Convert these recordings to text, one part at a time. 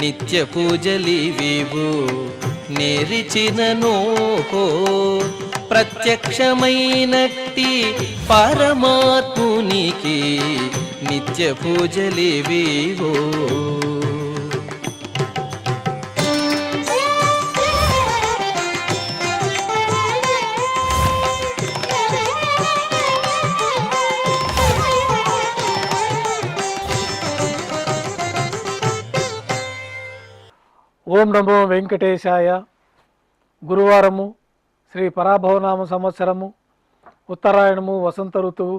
నిత్య పూజలివివు నేరిచినను ప్రత్యక్షమైనట్టి పరమాత్మునికి నిత్య పూజలివివో. ఓం నమో వెంకటేశాయ. గురువారము, శ్రీ పరాభవనామ సంవత్సరము, ఉత్తరాయణము, వసంత ఋతువు,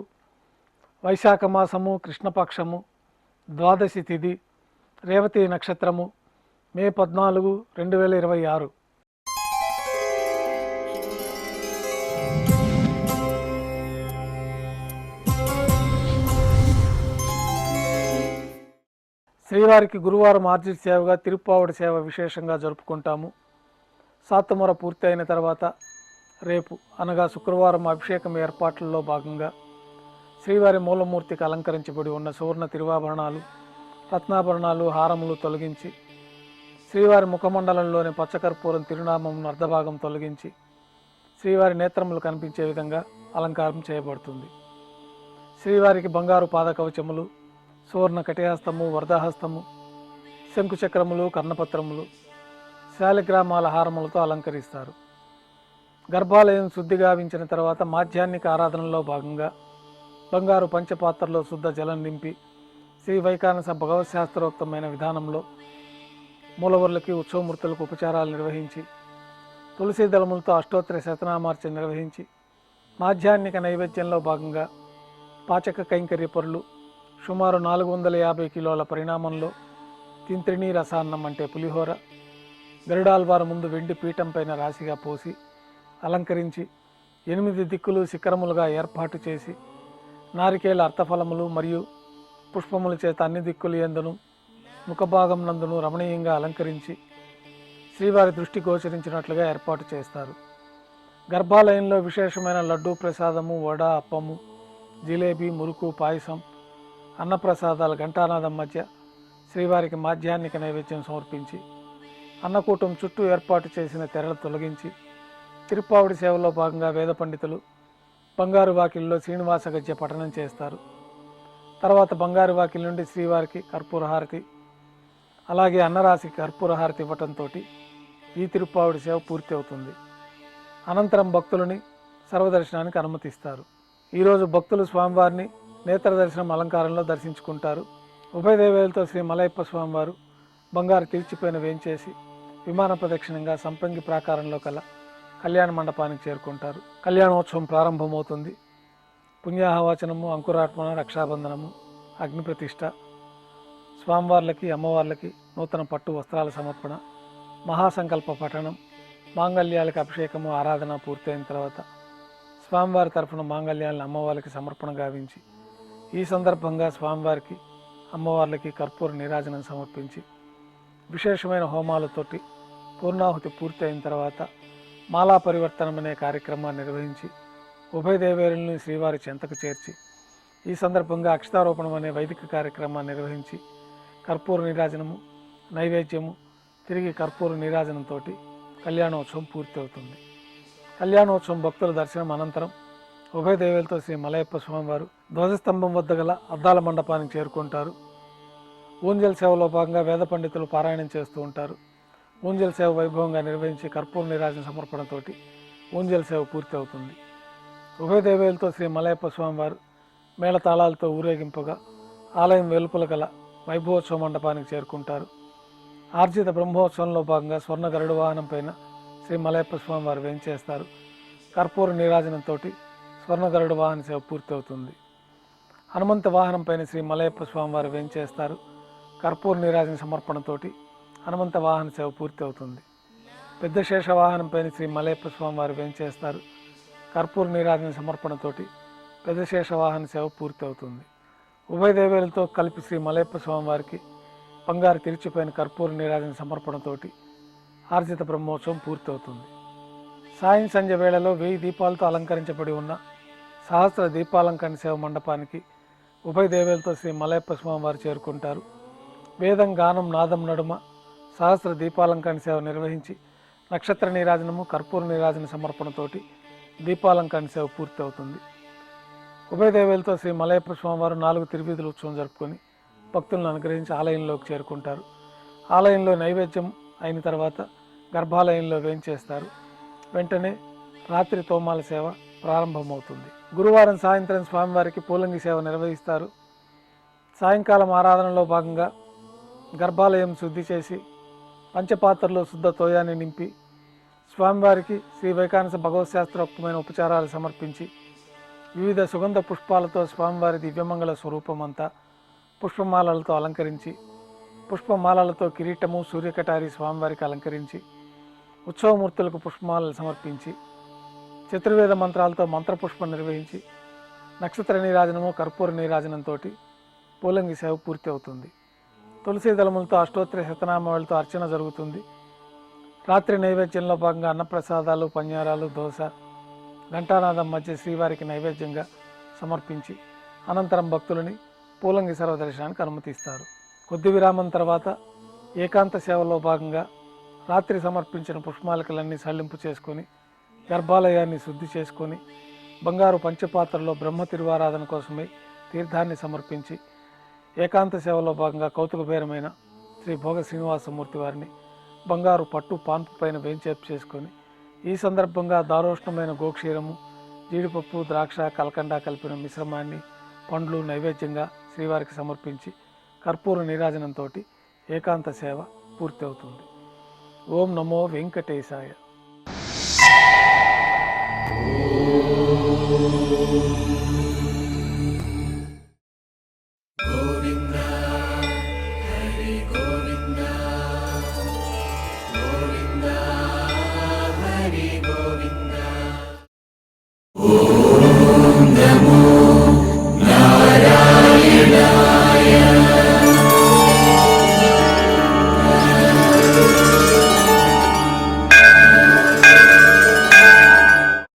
వైశాఖ మాసము, కృష్ణపక్షము, ద్వాదశి తిథి, రేవతి నక్షత్రము, మే 14, 2026. శ్రీవారికి గురువారం ఆర్జిత సేవగా తిరుప్పావడి సేవ విశేషంగా జరుపుకుంటాము. సాతుమొర పూర్తి అయిన తర్వాత రేపు అనగా శుక్రవారం అభిషేకం ఏర్పాట్లలో భాగంగా శ్రీవారి మూలమూర్తికి అలంకరించబడి ఉన్న సువర్ణ తిరువాభరణాలు, రత్నాభరణాలు, హారములు తొలగించి శ్రీవారి ముఖమండలంలోని పచ్చకర్పూరం తిరునామమును అర్ధభాగం తొలగించి శ్రీవారి నేత్రములు కనిపించే విధంగా అలంకారం చేయబడుతుంది. శ్రీవారికి బంగారు పాదకవచములు, సువర్ణ కటిహస్తము, వరదహస్తము, శంకుచక్రములు, కర్ణపత్రములు, శాలిగ్రామాల హారములతో అలంకరిస్తారు. గర్భాలయం శుద్ధి గావించిన తర్వాత మాధ్యాహ్నిక ఆరాధనలో భాగంగా బంగారు పంచపాత్రలో శుద్ధ జలం నింపి శ్రీ వైకానస భగవశాస్త్రోక్తమైన విధానంలో మూలవర్లకి, ఉత్సవమూర్తులకు ఉపచారాలు నిర్వహించి తులసీ దళములతో అష్టోత్తర శతనామార్చన నిర్వహించి మాధ్యాహ్నిక నైవేద్యంలో భాగంగా పాచక కైంకర్య పరులు సుమారు 450 కిలోల పరిణామంలో తింత్రిణీ రసాన్నం అంటే పులిహోర గరుడాల్వారు ముందు వెండి పీఠం పైన రాశిగా పోసి అలంకరించి 8 దిక్కులు శిఖరములుగా ఏర్పాటు చేసి నారికేల అర్థఫలములు మరియు పుష్పముల చేత అన్ని దిక్కులు యందును ముఖభాగం నందును రమణీయంగా అలంకరించి శ్రీవారి దృష్టి గోచరించినట్లుగా ఏర్పాటు చేస్తారు. గర్భాలయంలో విశేషమైన లడ్డూ ప్రసాదము, వడ, అప్పము, జిలేబీ, మురుకు, పాయసం, అన్నప్రసాదాల ఘంటానాదం మధ్య శ్రీవారికి మాధ్యాహ్నిక నైవేద్యం సమర్పించి అన్నకూటం చుట్టూ ఏర్పాటు చేసిన తెరలు తొలగించి తిరుప్పావడి సేవలో భాగంగా వేద పండితులు బంగారు వాకిల్లో శ్రీనివాస గద్య పఠనం చేస్తారు. తర్వాత బంగారు వాకిల్ నుండి శ్రీవారికి కర్పూరహారతి, అలాగే అన్నరాశికి కర్పూరహారతి ఇవ్వటంతో ఈ తిరుప్పావడి సేవ పూర్తి అవుతుంది. అనంతరం భక్తులని సర్వదర్శనానికి అనుమతిస్తారు. ఈరోజు భక్తులు స్వామివారిని నేత్ర దర్శనం అలంకారంలో దర్శించుకుంటారు. ఉభయ దేవేలతో శ్రీ మలయప్ప స్వామివారు బంగారు తీర్చిపోయిన వేంచేసి విమాన ప్రదక్షిణంగా సంపంగి ప్రాకారంలో కల కళ్యాణ మండపానికి చేరుకుంటారు. కళ్యాణోత్సవం ప్రారంభమవుతుంది. పుణ్యాహవాచనము, అంకురార్పణ, రక్షాబంధనము, అగ్నిప్రతిష్ఠ, స్వామివార్లకి, అమ్మవార్లకి నూతన పట్టు వస్త్రాల సమర్పణ, మహాసంకల్ప పఠనం, మాంగళ్యాలకి అభిషేకము, ఆరాధన పూర్తయిన తర్వాత స్వామివారి తరఫున మాంగళ్యాలను అమ్మవారికి సమర్పణ గావించి ఈ సందర్భంగా స్వామివారికి, అమ్మవార్లకి కర్పూర నీరాజనం సమర్పించి విశేషమైన హోమాలతోటి పూర్ణాహుతి పూర్తి అయిన తర్వాత మాలా పరివర్తనం అనే కార్యక్రమాన్ని నిర్వహించి ఉభయ దేవేరులను శ్రీవారి చెంతకు చేర్చి ఈ సందర్భంగా అక్షతారోపణం అనే వైదిక కార్యక్రమాన్ని నిర్వహించి కర్పూర నీరాజనము, నైవేద్యము, తిరిగి కర్పూర నీరాజనంతో కళ్యాణోత్సవం పూర్తి అవుతుంది. కళ్యాణోత్సవం భక్తుల దర్శనం అనంతరం ఉభయ దేవేలతో శ్రీ మలయప్ప స్వామివారు ధ్వజస్తంభం వద్ద గల అద్దాల మండపానికి చేరుకుంటారు. ఊంజల్ సేవలో భాగంగా వేద పండితులు పారాయణం చేస్తూ ఉంటారు. ఊంజల్ సేవ వైభవంగా నిర్వహించి కర్పూర నీరాజన సమర్పణతోటి ఊంజల్ సేవ పూర్తి అవుతుంది. ఉభయ దేవేలతో శ్రీ మలయప్ప స్వామివారు మేళతాళాలతో ఊరేగింపుగా ఆలయం వెలుపల గల వైభవోత్సవ మండపానికి చేరుకుంటారు. ఆర్జిత బ్రహ్మోత్సవంలో భాగంగా స్వర్ణ గరుడ వాహనం పైన శ్రీ మలయప్ప స్వామివారు వేంచేస్తారు. కర్పూర నీరాజనంతో స్వర్ణ గరుడ వాహన సేవ పూర్తి అవుతుంది. హనుమంత వాహనం పైన శ్రీ మలయప్ప స్వామివారు వేంచేస్తారు. కర్పూర నీరాజన సమర్పణతోటి హనుమంత వాహన సేవ పూర్తి అవుతుంది. పెద్ద శేష వాహనం పైన శ్రీ మలయప్ప స్వామివారు వేంచేస్తారు. కర్పూర నీరాజన సమర్పణతోటి పెద్ద శేష వాహన సేవ పూర్తి అవుతుంది. ఉభయ దేవేలతో కలిపి శ్రీ మలయప్ప స్వామివారికి బంగారు తిరిచిపోయిన కర్పూర నీరాజన సమర్పణతోటి ఆర్జిత బ్రహ్మోత్సవం పూర్తి అవుతుంది. సాయం సంధ్య వేళలో 1000 దీపాలతో అలంకరించబడి ఉన్న సహస్ర దీపాలంకరణ సేవ మండపానికి ఉభయ దేవేలతో శ్రీ మలయప్ప స్వామి వారు చేరుకుంటారు. వేదం గానం నాదం నడుమ సహస్ర దీపాలంకరణ సేవ నిర్వహించి నక్షత్ర నీరాజనము కర్పూర నీరాజన సమర్పణతోటి దీపాలంకరణ సేవ పూర్తి అవుతుంది. ఉభయ దేవేలతో శ్రీ మలయప్ప స్వామివారు 4 తిరువీధుల ఉత్సవం జరుపుకొని భక్తులను అనుగ్రహించి ఆలయంలోకి చేరుకుంటారు. ఆలయంలో నైవేద్యం అయిన తర్వాత గర్భాలయంలో వేంచేస్తారు. వెంటనే రాత్రి తోమాల సేవ ప్రారంభమవుతుంది. గురువారం సాయంత్రం స్వామివారికి పూలంగి సేవ నిర్వహిస్తారు. సాయంకాలం ఆరాధనలో భాగంగా గర్భాలయం శుద్ధి చేసి పంచపాత్రలో శుద్ధ తోయాన్ని నింపి స్వామివారికి శ్రీ వైకానస భగవత్ శాస్త్రోక్తమైన ఉపచారాలు సమర్పించి వివిధ సుగంధ పుష్పాలతో స్వామివారి దివ్యమంగళ స్వరూపమంతా పుష్పమాలలతో అలంకరించి పుష్పమాలలతో కిరీటము సూర్యకటారి స్వామివారికి అలంకరించి ఉత్సవమూర్తులకు పుష్పమాలలు సమర్పించి చతుర్వేద మంత్రాలతో మంత్రపుష్పం నిర్వహించి నక్షత్ర నీరాజనము కర్పూర నీరాజనంతో పూలంగి సేవ పూర్తి అవుతుంది. తులసి దళములతో అష్టోత్తర శతనామాలతో అర్చన జరుగుతుంది. రాత్రి నైవేద్యంలో భాగంగా అన్నప్రసాదాలు పన్యారాలు దోశ ఘంటానాదం మధ్య శ్రీవారికి నైవేద్యంగా సమర్పించి అనంతరం భక్తులని పూలంగి సర్వదర్శనానికి అనుమతిస్తారు. కొద్ది విరామం తర్వాత ఏకాంత సేవలో భాగంగా రాత్రి సమర్పించిన పుష్పమాలికలన్నీ సళ్లింపు చేసుకొని గర్భాలయాన్ని శుద్ధి చేసుకొని బంగారు పంచపాత్రలో బ్రహ్మ తిరువారాధన కోసమై తీర్థాన్ని సమర్పించి ఏకాంత సేవలో భాగంగా కౌతుకబేరమైన శ్రీ భోగ శ్రీనివాసమూర్తి వారిని బంగారు పట్టు పాన్పు పైన వేంచేపు చేసుకొని ఈ సందర్భంగా దారోష్ణమైన గోక్షీరము జీడిపప్పు ద్రాక్ష కలకండ కలిపిన మిశ్రమాన్ని పండ్లు నైవేద్యంగా శ్రీవారికి సమర్పించి కర్పూర నీరాజనంతో ఏకాంత సేవ పూర్తి అవుతుంది. ఓం నమో వెంకటేశాయ. ఓం